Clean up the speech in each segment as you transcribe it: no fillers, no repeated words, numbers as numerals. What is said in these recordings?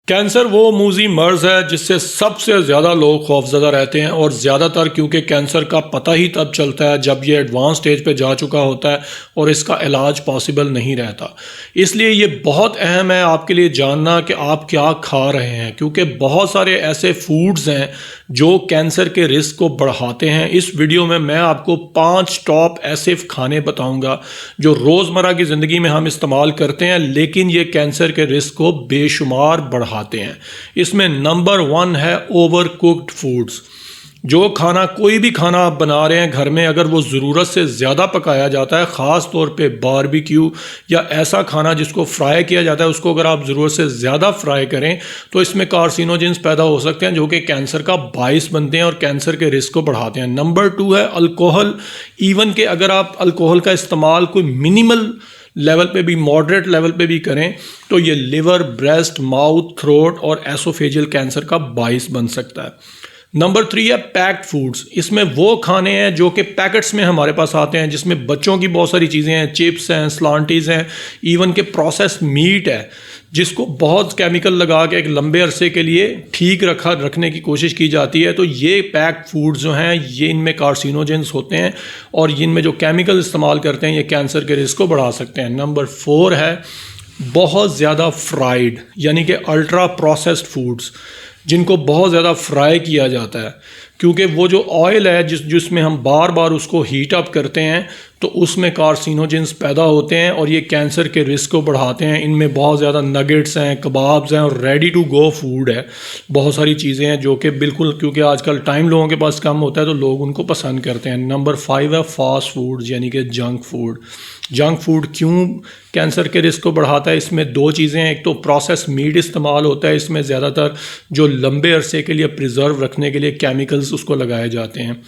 Cancer वो मूजी मर्ज है जिससे सबसे ज़्यादा लोग खौफज़दा रहते हैं और ज़्यादातर क्योंकि कैंसर का पता ही तब चलता है जब ये एडवांस स्टेज पे जा चुका होता है और इसका इलाज पॉसिबल नहीं रहता। इसलिए ये बहुत अहम है आपके लिए जानना कि आप क्या खा रहे हैं, क्योंकि बहुत सारे ऐसे फूड्स हैं जो कैंसर के रिस्क को बढ़ाते हैं। इस वीडियो में मैं आपको 5 टॉप ऐसे खाने बताऊँगा जो रोज़मर्रा की ज़िंदगी में हम इस्तेमाल करते हैं लेकिन ये कैंसर के रिस्क को बेशुमार बढ़ाते हैं। इसमें नंबर 1 है ओवर कुक्ड फूड्स। जो खाना, कोई भी खाना आप बना रहे हैं घर में, अगर वो ज़रूरत से ज़्यादा पकाया जाता है, ख़ास तौर पे बारबेक्यू या ऐसा खाना जिसको फ्राई किया जाता है, उसको अगर आप ज़रूरत से ज़्यादा फ्राई करें तो इसमें कार्सिनोजेंस पैदा हो सकते हैं जो कि कैंसर का बाइस बनते हैं और कैंसर के रिस्क को बढ़ाते हैं। नंबर 2 है अल्कोहल। इवन कि अगर आप अल्कोहल का इस्तेमाल कोई मिनिमल लेवल पे भी, मॉडरेट लेवल पे भी करें तो ये लिवर, ब्रेस्ट, माउथ, थ्रोट और एसोफेजियल कैंसर का बाइस बन सकता है। नंबर 3 है पैक्ड फूड्स। इसमें वो खाने हैं जो कि पैकेट्स में हमारे पास आते हैं, जिसमें बच्चों की बहुत सारी चीज़ें हैं, चिप्स हैं, स्लांटीज़ हैं, इवन के प्रोसेस मीट है जिसको बहुत केमिकल लगा के एक लंबे अरसे के लिए ठीक रखने की कोशिश की जाती है। तो ये पैक्ड फूड्स जो हैं ये इनमें कार्सिनोजेंस होते हैं और इनमें जो केमिकल इस्तेमाल करते हैं ये कैंसर के रिस्क को बढ़ा सकते हैं। नंबर 4 है बहुत ज़्यादा फ्राइड, यानी कि अल्ट्रा प्रोसेस्ड फूड्स जिनको बहुत ज़्यादा फ्राई किया जाता है, क्योंकि वो जो ऑयल है जिसमें हम बार बार उसको हीट अप करते हैं तो उसमें कार्सिनोजेंस पैदा होते हैं और ये कैंसर के रिस्क को बढ़ाते हैं। इनमें बहुत ज़्यादा नगेट्स हैं, कबाब्स हैं और रेडी टू गो फूड है। बहुत सारी चीज़ें हैं जो कि बिल्कुल, क्योंकि आजकल टाइम लोगों के पास कम होता है तो लोग उनको पसंद करते हैं। नंबर 5 है फास्ट फूड, यानी कि जंक फूड। जंक फूड क्यों कैंसर के रिस्क को बढ़ाता है? इसमें 2 चीज़ें हैं। एक तो प्रोसेस मीट इस्तेमाल होता है, इसमें ज़्यादातर जो लंबे अरसे के लिए प्रिजर्व रखने के लिए केमिकल्स उसको लगाए जाते हैं।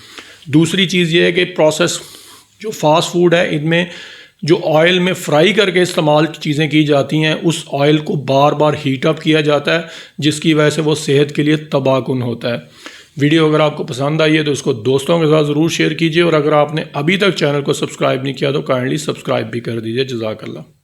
दूसरी चीज़ ये है कि प्रोसेस जो फास्ट फूड है इनमें जो ऑयल में फ्राई करके इस्तेमाल चीज़ें की जाती हैं उस ऑयल को बार बार हीट अप किया जाता है जिसकी वजह से वो सेहत के लिए तबाहकुन होता है। वीडियो अगर आपको पसंद आई है तो इसको दोस्तों के साथ ज़रूर शेयर कीजिए और अगर आपने अभी तक चैनल को सब्सक्राइब नहीं किया तो काइंडली सब्सक्राइब भी कर दीजिए। जज़ाकल्लाह।